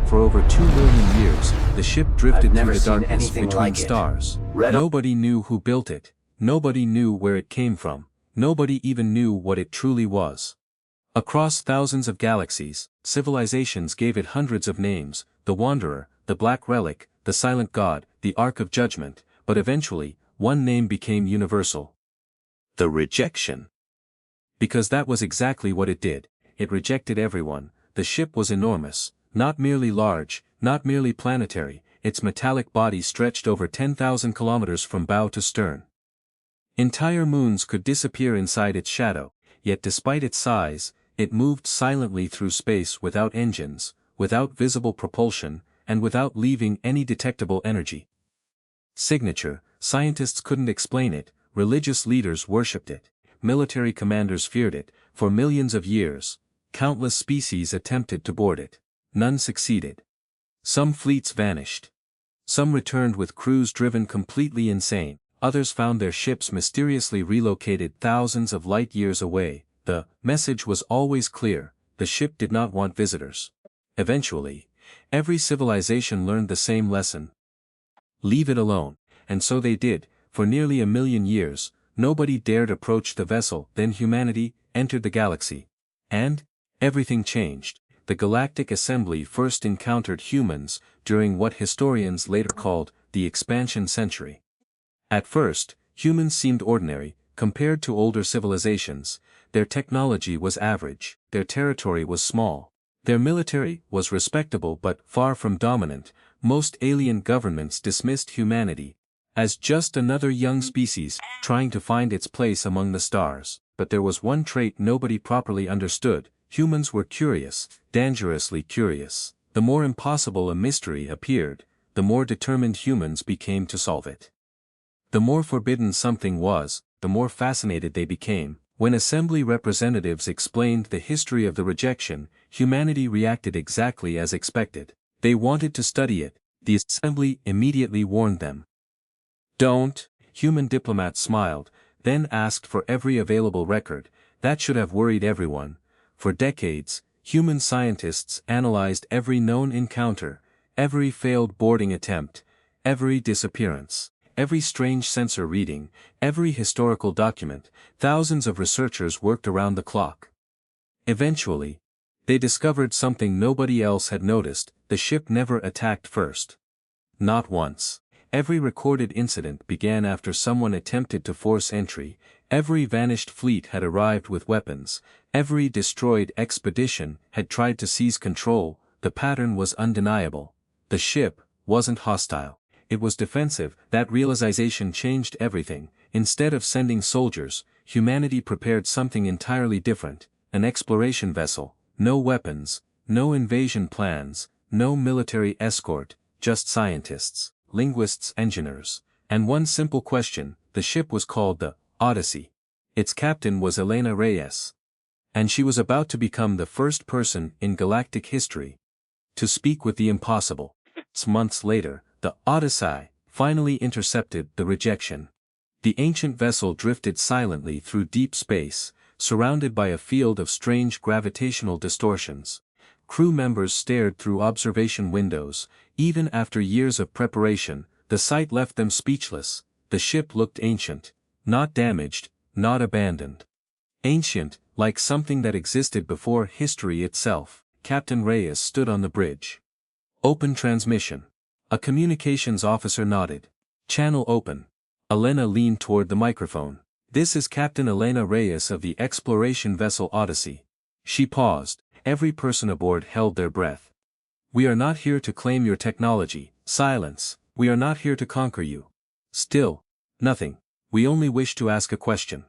For over 2 million years, the ship drifted through the darkness anything between like it. stars. Red- Nobody knew who built it. Nobody knew where it came from. Nobody even knew what it truly was. Across thousands of galaxies, civilizations gave it hundreds of names: the Wanderer, the Black Relic, the Silent God, the Ark of Judgment, but eventually, one name became universal. The Rejection. Because that was exactly what it did. It rejected everyone. The ship was enormous, not merely large, not merely planetary, its metallic body stretched over 10,000 kilometers from bow to stern. Entire moons could disappear inside its shadow, yet despite its size, it moved silently through space without engines, without visible propulsion, and without leaving any detectable energy. Signature: scientists couldn't explain it, religious leaders worshipped it, military commanders feared it. For millions of years, countless species attempted to board it. None succeeded. Some fleets vanished. Some returned with crews driven completely insane. Others found their ships mysteriously relocated thousands of light years away. The message was always clear: the ship did not want visitors. Eventually, every civilization learned the same lesson: leave it alone. And so they did. For nearly 1 million years, nobody dared approach the vessel. Then humanity entered the galaxy. And everything changed. The Galactic Assembly first encountered humans during what historians later called the Expansion Century. At first, humans seemed ordinary, compared to older civilizations. Their technology was average, their territory was small. Their military was respectable but far from dominant. Most alien governments dismissed humanity as just another young species trying to find its place among the stars. But there was one trait nobody properly understood: humans were curious, dangerously curious. The more impossible a mystery appeared, the more determined humans became to solve it. The more forbidden something was, the more fascinated they became. When assembly representatives explained the history of the rejection, humanity reacted exactly as expected. They wanted to study it. The assembly immediately warned them. Don't. Human diplomats smiled, then asked for every available record. That should have worried everyone. For decades, human scientists analyzed every known encounter, every failed boarding attempt, every disappearance, every strange sensor reading, every historical document. Thousands of researchers worked around the clock. Eventually, they discovered something nobody else had noticed: the ship never attacked first. Not once. Every recorded incident began after someone attempted to force entry. Every vanished fleet had arrived with weapons. Every destroyed expedition had tried to seize control. The pattern was undeniable. The ship wasn't hostile. It was defensive. That realization changed everything. Instead of sending soldiers, humanity prepared something entirely different: an exploration vessel. No weapons, no invasion plans, no military escort, just scientists, linguists, engineers, and one simple question. The ship was called the Odyssey. Its captain was Elena Reyes. And she was about to become the first person in galactic history to speak with the impossible. Months later, the Odyssey finally intercepted the Rejection. The ancient vessel drifted silently through deep space, surrounded by a field of strange gravitational distortions. Crew members stared through observation windows. Even after years of preparation, the sight left them speechless. The ship looked ancient, not damaged, not abandoned. Ancient, like something that existed before history itself. Captain Reyes stood on the bridge. Open transmission. A communications officer nodded. Channel open. Elena leaned toward the microphone. This is Captain Elena Reyes of the exploration vessel Odyssey. She paused. Every person aboard held their breath. We are not here to claim your technology. Silence. We are not here to conquer you. Still. Nothing. We only wish to ask a question.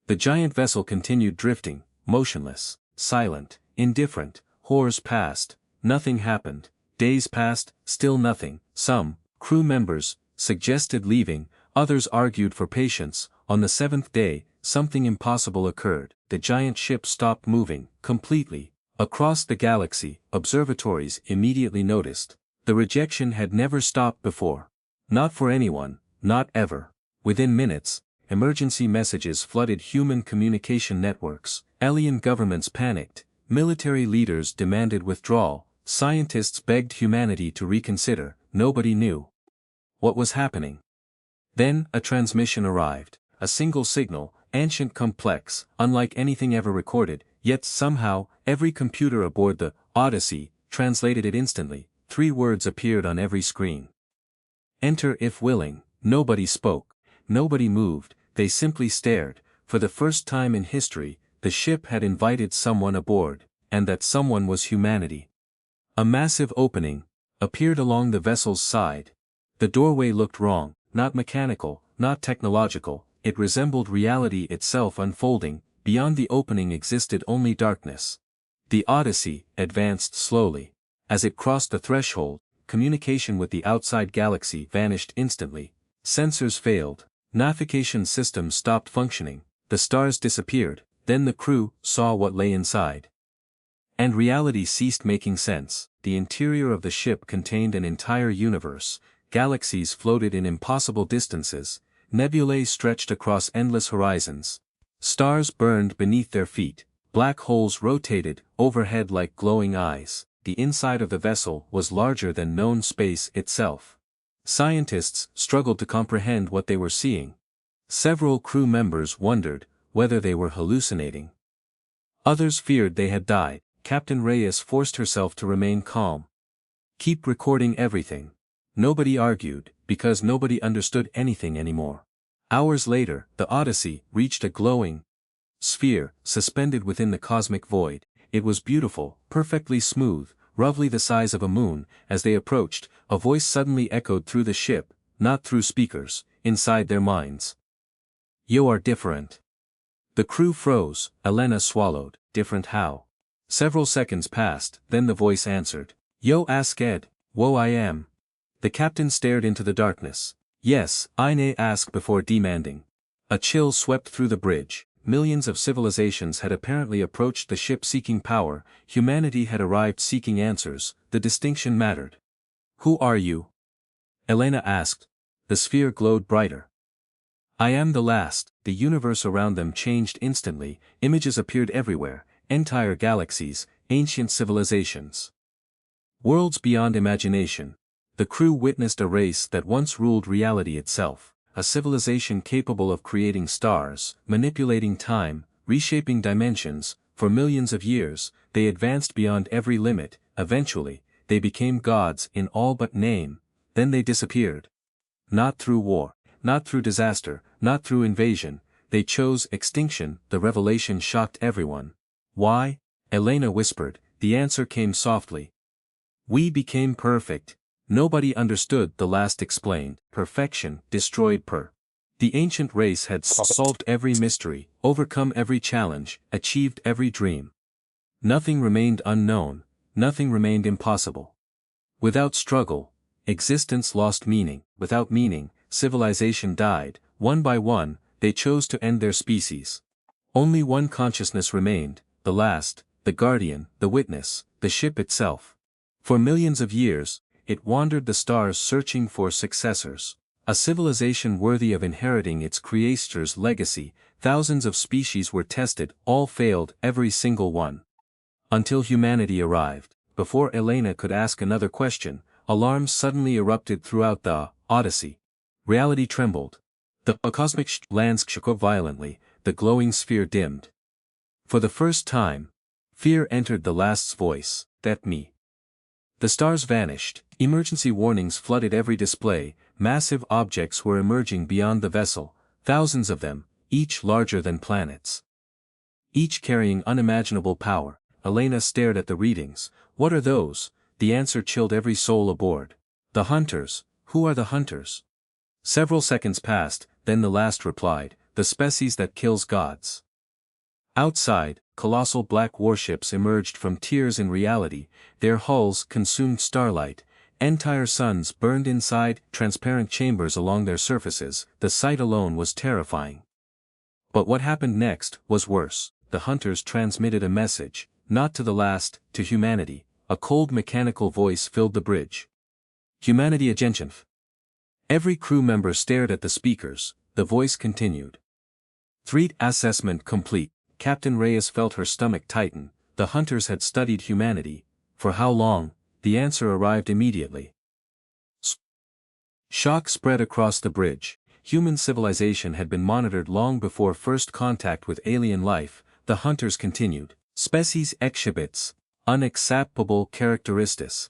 The giant vessel continued drifting, motionless, silent, indifferent. Hours passed. Nothing happened. Days passed, still nothing. Some crew members suggested leaving, others argued for patience. On the 7th day, something impossible occurred. The giant ship stopped moving, completely. Across the galaxy, observatories immediately noticed. The rejection had never stopped before. Not for anyone, not ever. Within minutes, emergency messages flooded human communication networks. Alien governments panicked. Military leaders demanded withdrawal. Scientists begged humanity to reconsider, nobody knew what was happening. Then, a transmission arrived, a single signal, ancient, complex, unlike anything ever recorded, yet somehow, every computer aboard the Odyssey translated it instantly. 3 words appeared on every screen. Enter if willing. Nobody spoke, nobody moved, they simply stared. For the first time in history, the ship had invited someone aboard, and that someone was humanity. A massive opening appeared along the vessel's side. The doorway looked wrong, not mechanical, not technological, it resembled reality itself unfolding. Beyond the opening existed only darkness. The Odyssey advanced slowly. As it crossed the threshold, communication with the outside galaxy vanished instantly. Sensors failed, navigation systems stopped functioning, the stars disappeared, then the crew saw what lay inside. And reality ceased making sense. The interior of the ship contained an entire universe. Galaxies floated in impossible distances, nebulae stretched across endless horizons. Stars burned beneath their feet, black holes rotated overhead like glowing eyes. The inside of the vessel was larger than known space itself. Scientists struggled to comprehend what they were seeing. Several crew members wondered whether they were hallucinating. Others feared they had died. Captain Reyes forced herself to remain calm. Keep recording everything. Nobody argued, because nobody understood anything anymore. Hours later, the Odyssey reached a glowing sphere, suspended within the cosmic void. It was beautiful, perfectly smooth, roughly the size of a moon. As they approached, a voice suddenly echoed through the ship, not through speakers, inside their minds. You are different. The crew froze. Elena swallowed. Different how? Several seconds passed, then the voice answered. Yo ask Ed, wo I am. The captain stared into the darkness. Yes, I may ask before demanding. A chill swept through the bridge. Millions of civilizations had apparently approached the ship seeking power. Humanity had arrived seeking answers. The distinction mattered. Who are you? Elena asked. The sphere glowed brighter. I am the last. The universe around them changed instantly. Images appeared everywhere. Entire galaxies, ancient civilizations. Worlds beyond imagination. The crew witnessed a race that once ruled reality itself. A civilization capable of creating stars, manipulating time, reshaping dimensions. For millions of years, they advanced beyond every limit. Eventually, they became gods in all but name. Then they disappeared. Not through war, not through disaster, not through invasion. They chose extinction. The revelation shocked everyone. Why? Elena whispered. The answer came softly. We became perfect. Nobody understood. The last explained. Perfection destroyed The ancient race had solved every mystery, overcome every challenge, achieved every dream. Nothing remained unknown, nothing remained impossible. Without struggle, existence lost meaning. Without meaning, civilization died. One by one, they chose to end their species. Only one consciousness remained, the last, the guardian, the witness, the ship itself. For millions of years, it wandered the stars searching for successors. A civilization worthy of inheriting its creator's legacy. Thousands of species were tested, all failed, every single one. Until humanity arrived. Before Elena could ask another question, alarms suddenly erupted throughout the Odyssey. Reality trembled. The cosmic landscape shook violently, the glowing sphere dimmed. For the first time, fear entered the last's voice. That me. The stars vanished. Emergency warnings flooded every display. Massive objects were emerging beyond the vessel, thousands of them, each larger than planets. Each carrying unimaginable power. Elena stared at the readings. What are those? The answer chilled every soul aboard. The hunters. Who are the hunters? Several seconds passed, then the last replied. The species that kills gods. Outside, colossal black warships emerged from tears in reality. Their hulls consumed starlight. Entire suns burned inside transparent chambers along their surfaces. The sight alone was terrifying. But what happened next was worse. The hunters transmitted a message, not to the last, to humanity. A cold mechanical voice filled the bridge. Humanity Rejection. Every crew member stared at the speakers. The voice continued. Threat assessment complete. Captain Reyes felt her stomach tighten. The hunters had studied humanity. For how long? The answer arrived immediately. Shock spread across the bridge. Human civilization had been monitored long before first contact with alien life, the hunters continued. Species exhibits unacceptable characteristics.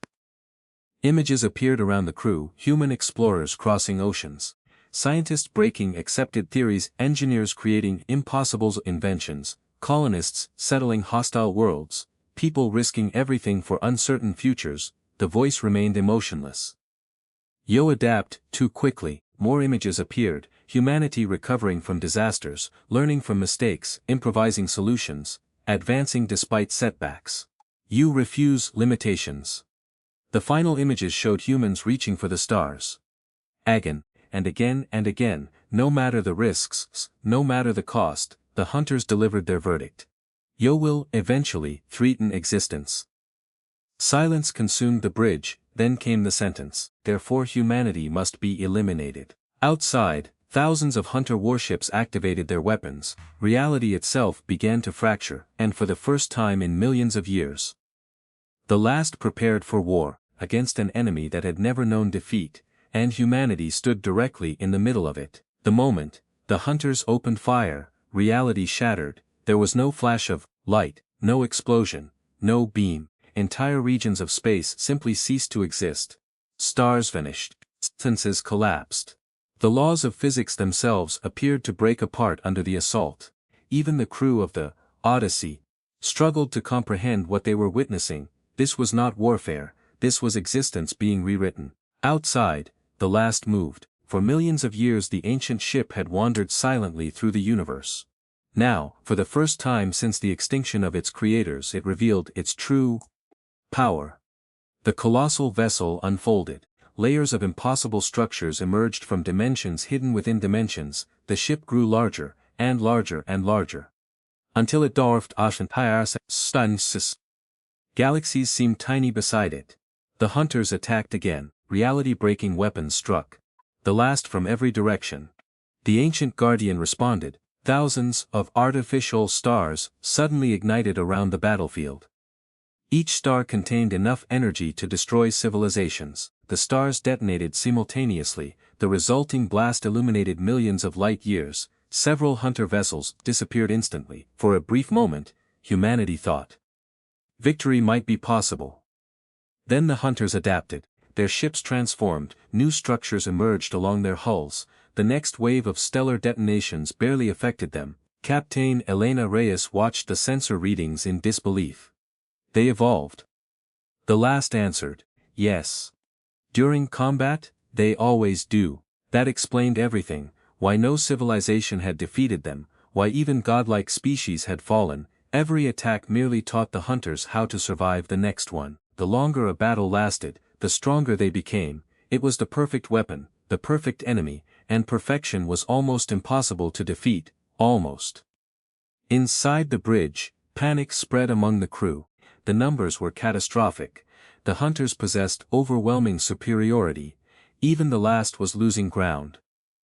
Images appeared around the crew, human explorers crossing oceans. Scientists breaking accepted theories, engineers creating impossible inventions, colonists settling hostile worlds, people risking everything for uncertain futures. The voice remained emotionless. "You adapt too quickly." More images appeared, humanity recovering from disasters, learning from mistakes, improvising solutions, advancing despite setbacks. "You refuse limitations." The final images showed humans reaching for the stars. Again, and again, no matter the risks, no matter the cost, the hunters delivered their verdict. "You will, eventually, threaten existence." Silence consumed the bridge, then came the sentence, "Therefore humanity must be eliminated." Outside, thousands of hunter warships activated their weapons, reality itself began to fracture, and for the first time in millions of years. The last prepared for war, against an enemy that had never known defeat, and humanity stood directly in the middle of it. The moment the hunters opened fire, reality shattered. There was no flash of light, no explosion, no beam. Entire regions of space simply ceased to exist. Stars vanished. Distances collapsed. The laws of physics themselves appeared to break apart under the assault. Even the crew of the Odyssey struggled to comprehend what they were witnessing. This was not warfare, this was existence being rewritten. Outside, the last moved. For millions of years the ancient ship had wandered silently through the universe. Now, for the first time since the extinction of its creators, it revealed its true power. The colossal vessel unfolded. Layers of impossible structures emerged from dimensions hidden within dimensions. The ship grew larger, and larger and larger. Until it dwarfed entire suns. Galaxies seemed tiny beside it. The hunters attacked again. Reality-breaking weapons struck. The last from every direction. The ancient guardian responded. Thousands of artificial stars suddenly ignited around the battlefield. Each star contained enough energy to destroy civilizations. The stars detonated simultaneously, the resulting blast illuminated millions of light years. Several hunter vessels disappeared instantly. For a brief moment, humanity thought victory might be possible. Then the hunters adapted. Their ships transformed, new structures emerged along their hulls. The next wave of stellar detonations barely affected them. Captain Elena Reyes watched the sensor readings in disbelief. They evolved. The last answered, yes. During combat, they always do. That explained everything, why no civilization had defeated them, why even godlike species had fallen. Every attack merely taught the hunters how to survive the next one. The longer a battle lasted, the stronger they became. It was the perfect weapon, the perfect enemy, and perfection was almost impossible to defeat, almost. Inside the bridge, panic spread among the crew. The numbers were catastrophic. The hunters possessed overwhelming superiority. Even the last was losing ground.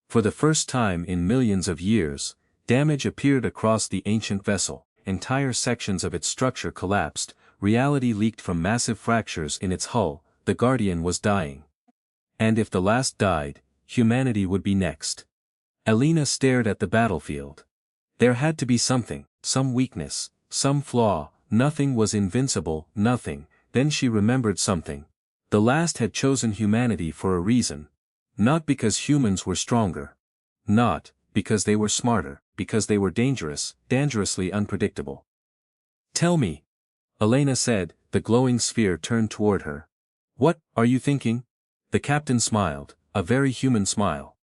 For the first time in millions of years, damage appeared across the ancient vessel. Entire sections of its structure collapsed. Reality leaked from massive fractures in its hull. The Guardian was dying. And if the last died, humanity would be next. Elena stared at the battlefield. There had to be something, some weakness, some flaw. Nothing was invincible, nothing. Then she remembered something. The last had chosen humanity for a reason. Not because humans were stronger. Not because they were smarter, because they were dangerously unpredictable. Tell me, Elena said. The glowing sphere turned toward her. What are you thinking? The captain smiled, a very human smile.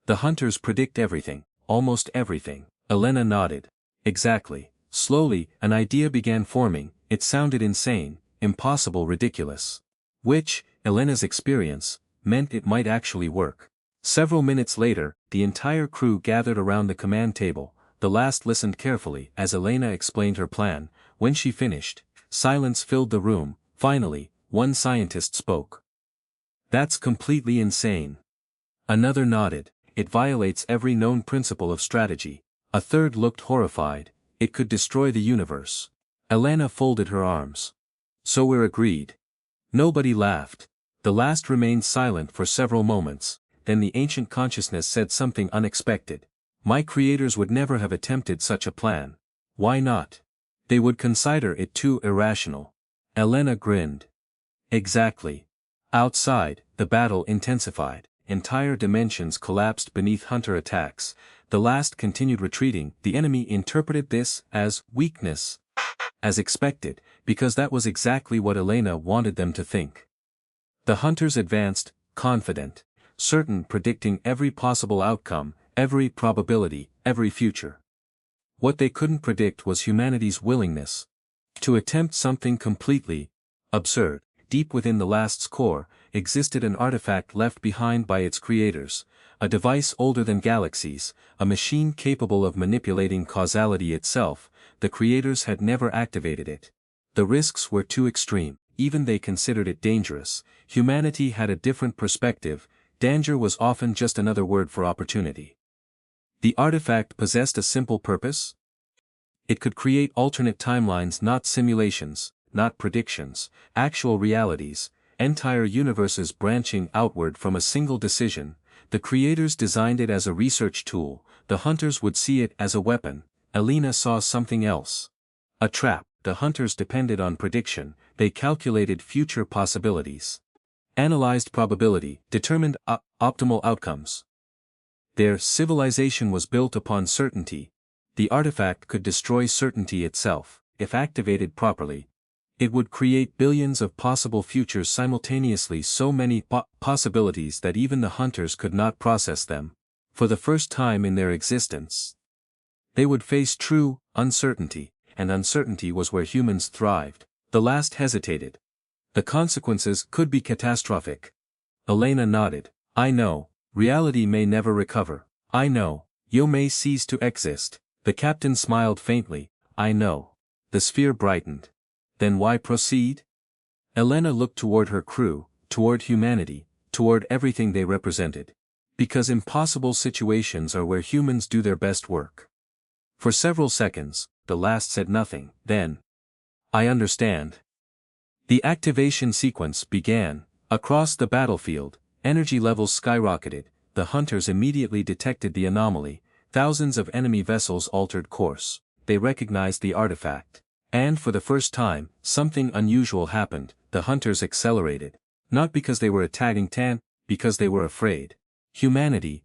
The hunters predict everything, almost everything. Elena nodded. Exactly. Slowly, an idea began forming. It sounded insane, impossible, ridiculous. Which, Elena's experience, meant it might actually work. Several minutes later, the entire crew gathered around the command table. The last listened carefully as Elena explained her plan. When she finished, silence filled the room. Finally, one scientist spoke. That's completely insane. Another nodded. It violates every known principle of strategy. A third looked horrified. It could destroy the universe. Elena folded her arms. So we're agreed. Nobody laughed. The last remained silent for several moments, then the ancient consciousness said something unexpected. My creators would never have attempted such a plan. Why not? They would consider it too irrational. Elena grinned. Exactly. Outside, the battle intensified. Entire dimensions collapsed beneath Hunter attacks. The last continued retreating. The enemy interpreted this as weakness. As expected, because that was exactly what Elena wanted them to think. The Hunters advanced, confident, certain, predicting every possible outcome, every probability, every future. What they couldn't predict was humanity's willingness to attempt something completely absurd. Deep within the last's core, existed an artifact left behind by its creators, a device older than galaxies, a machine capable of manipulating causality itself. The creators had never activated it. The risks were too extreme, even they considered it dangerous. Humanity had a different perspective. Danger was often just another word for opportunity. The artifact possessed a simple purpose. It could create alternate timelines, not simulations, not predictions, actual realities, entire universes branching outward from a single decision. The creators designed it as a research tool. The Hunters would see it as a weapon. Elena saw something else. A trap. The Hunters depended on prediction. They calculated future possibilities. Analyzed probability, determined optimal outcomes. Their civilization was built upon certainty. The artifact could destroy certainty itself. If activated properly, it would create billions of possible futures simultaneously, so many possibilities that even the Hunters could not process them. For the first time in their existence, they would face true uncertainty, and uncertainty was where humans thrived. The last hesitated. The consequences could be catastrophic. Elena nodded. I know, reality may never recover. I know, you may cease to exist. The captain smiled faintly. I know. The sphere brightened. Then why proceed? Elena looked toward her crew, toward humanity, toward everything they represented. Because impossible situations are where humans do their best work. For several seconds, the last said nothing. Then, I understand. The activation sequence began. Across the battlefield, energy levels skyrocketed. The Hunters immediately detected the anomaly. Thousands of enemy vessels altered course. They recognized the artifact. And for the first time, something unusual happened. The Hunters accelerated. Not because they were attacking because they were afraid. Humanity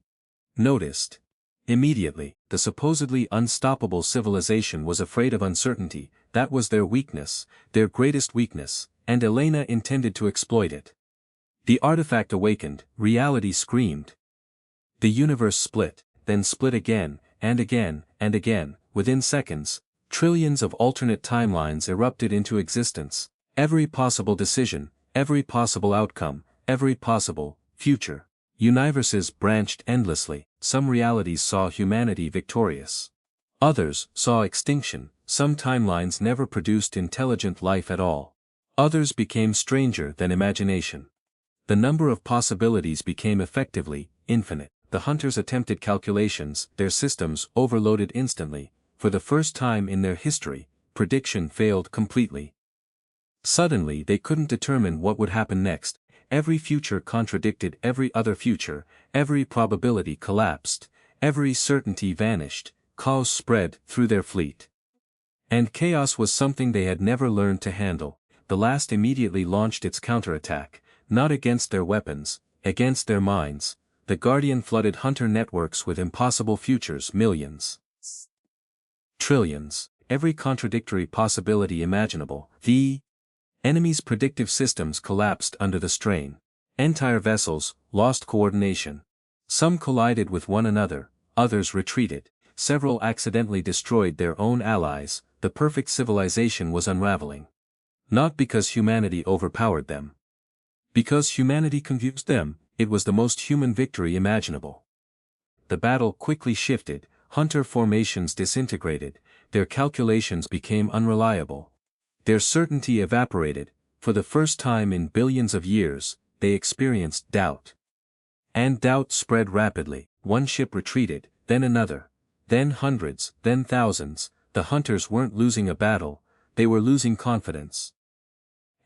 noticed. Immediately, the supposedly unstoppable civilization was afraid of uncertainty. That was their weakness, their greatest weakness, and Elena intended to exploit it. The artifact awakened, reality screamed. The universe split, then split again, and again, and again. Within seconds, trillions of alternate timelines erupted into existence. Every possible decision, every possible outcome, every possible future. Universes branched endlessly. Some realities saw humanity victorious. Others saw extinction. Some timelines never produced intelligent life at all. Others became stranger than imagination. The number of possibilities became effectively infinite. The Hunters attempted calculations. Their systems overloaded instantly. For the first time in their history, prediction failed completely. Suddenly they couldn't determine what would happen next. Every future contradicted every other future, every probability collapsed, every certainty vanished, chaos spread through their fleet. And chaos was something they had never learned to handle. The last immediately launched its counterattack, not against their weapons, against their minds. The Guardian flooded Hunter networks with impossible futures, millions. Trillions, every contradictory possibility imaginable. The enemy's predictive systems collapsed under the strain. Entire vessels lost coordination. Some collided with one another, others retreated. Several accidentally destroyed their own allies. The perfect civilization was unraveling. Not because humanity overpowered them. Because humanity confused them. It was the most human victory imaginable. The battle quickly shifted. Hunter formations disintegrated. Their calculations became unreliable. Their certainty evaporated. For the first time in billions of years, they experienced doubt. And doubt spread rapidly. One ship retreated, then another, then hundreds, then thousands. The Hunters weren't losing a battle, they were losing confidence.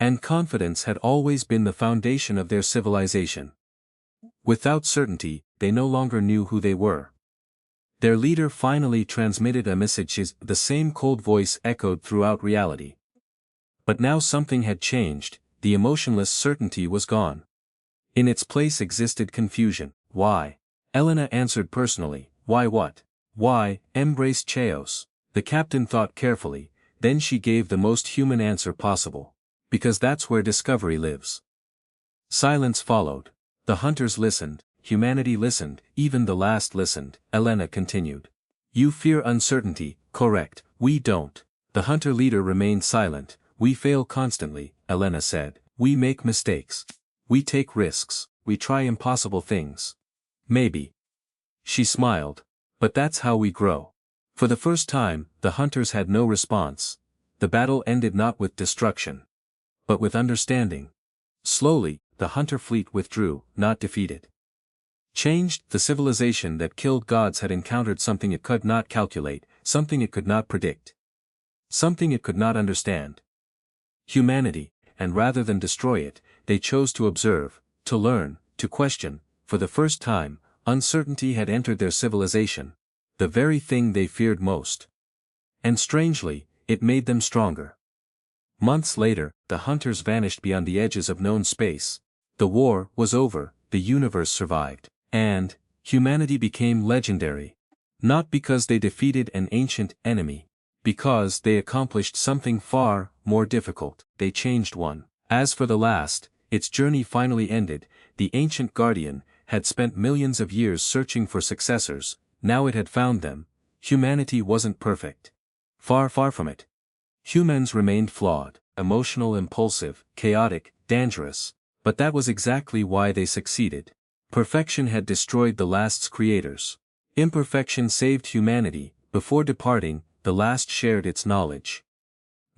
And confidence had always been the foundation of their civilization. Without certainty, they no longer knew who they were. Their leader finally transmitted a message. The same cold voice echoed throughout reality. But now something had changed, the emotionless certainty was gone. In its place existed confusion. Why? Elena answered personally. Why what? Why? Embraced chaos. The captain thought carefully, then she gave the most human answer possible. Because that's where discovery lives. Silence followed. The hunters listened, humanity listened, even the last listened. Elena continued. You fear uncertainty, correct, we don't. The hunter leader remained silent. We fail constantly, Elena said. We make mistakes. We take risks, we try impossible things. Maybe. She smiled. But that's how we grow. For the first time, the hunters had no response. The battle ended not with destruction, but with understanding. Slowly, the hunter fleet withdrew, not defeated. Changed, the civilization that killed gods had encountered something it could not calculate, something it could not predict. Something it could not understand. Humanity, and rather than destroy it, they chose to observe, to learn, to question. For the first time, uncertainty had entered their civilization, the very thing they feared most. And strangely, it made them stronger. Months later, the hunters vanished beyond the edges of known space. The war was over, the universe survived, and humanity became legendary. Not because they defeated an ancient enemy. Because they accomplished something far more difficult. They changed one. As for the last, its journey finally ended. The ancient guardian had spent millions of years searching for successors. Now it had found them. Humanity wasn't perfect. Far, far from it. Humans remained flawed, emotional, impulsive, chaotic, dangerous. But that was exactly why they succeeded. Perfection had destroyed the last's creators. Imperfection saved humanity. Before departing, the last shared its knowledge.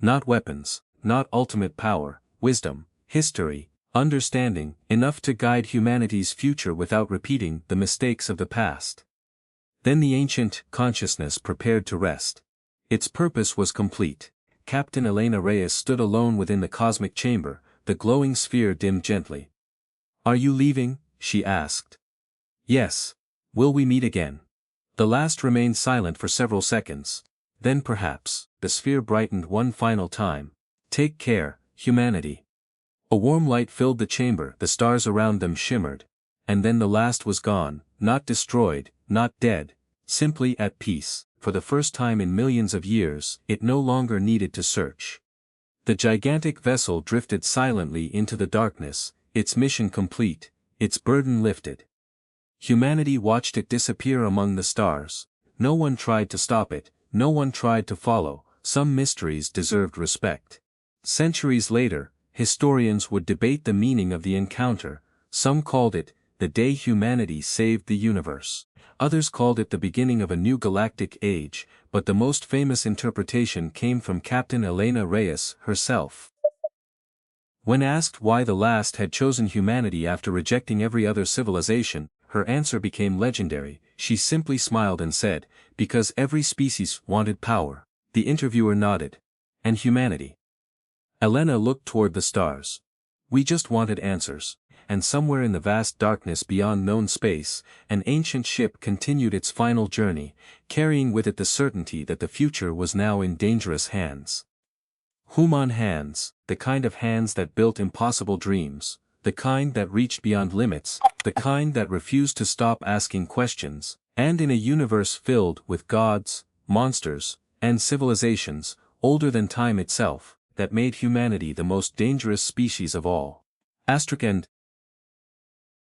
Not weapons, not ultimate power, wisdom, history, understanding, enough to guide humanity's future without repeating the mistakes of the past. Then the ancient consciousness prepared to rest. Its purpose was complete. Captain Elena Reyes stood alone within the cosmic chamber, the glowing sphere dimmed gently. Are you leaving? She asked. Yes. Will we meet again? The last remained silent for several seconds. Then perhaps, the sphere brightened one final time. Take care, humanity. A warm light filled the chamber, the stars around them shimmered. And then the last was gone, not destroyed, not dead, simply at peace. For the first time in millions of years, it no longer needed to search. The gigantic vessel drifted silently into the darkness, its mission complete, its burden lifted. Humanity watched it disappear among the stars. No one tried to stop it, no one tried to follow. Some mysteries deserved respect. Centuries later, historians would debate the meaning of the encounter. Some called it the day humanity saved the universe. Others called it the beginning of a new galactic age, but the most famous interpretation came from Captain Elena Reyes herself. When asked why the last had chosen humanity after rejecting every other civilization, her answer became legendary. She simply smiled and said, because every species wanted power. The interviewer nodded. And humanity? Elena looked toward the stars. We just wanted answers. And somewhere in the vast darkness beyond known space, an ancient ship continued its final journey, carrying with it the certainty that the future was now in dangerous hands. Human hands, the kind of hands that built impossible dreams, the kind that reached beyond limits, the kind that refused to stop asking questions, and in a universe filled with gods, monsters, and civilizations, older than time itself, that made humanity the most dangerous species of all. End.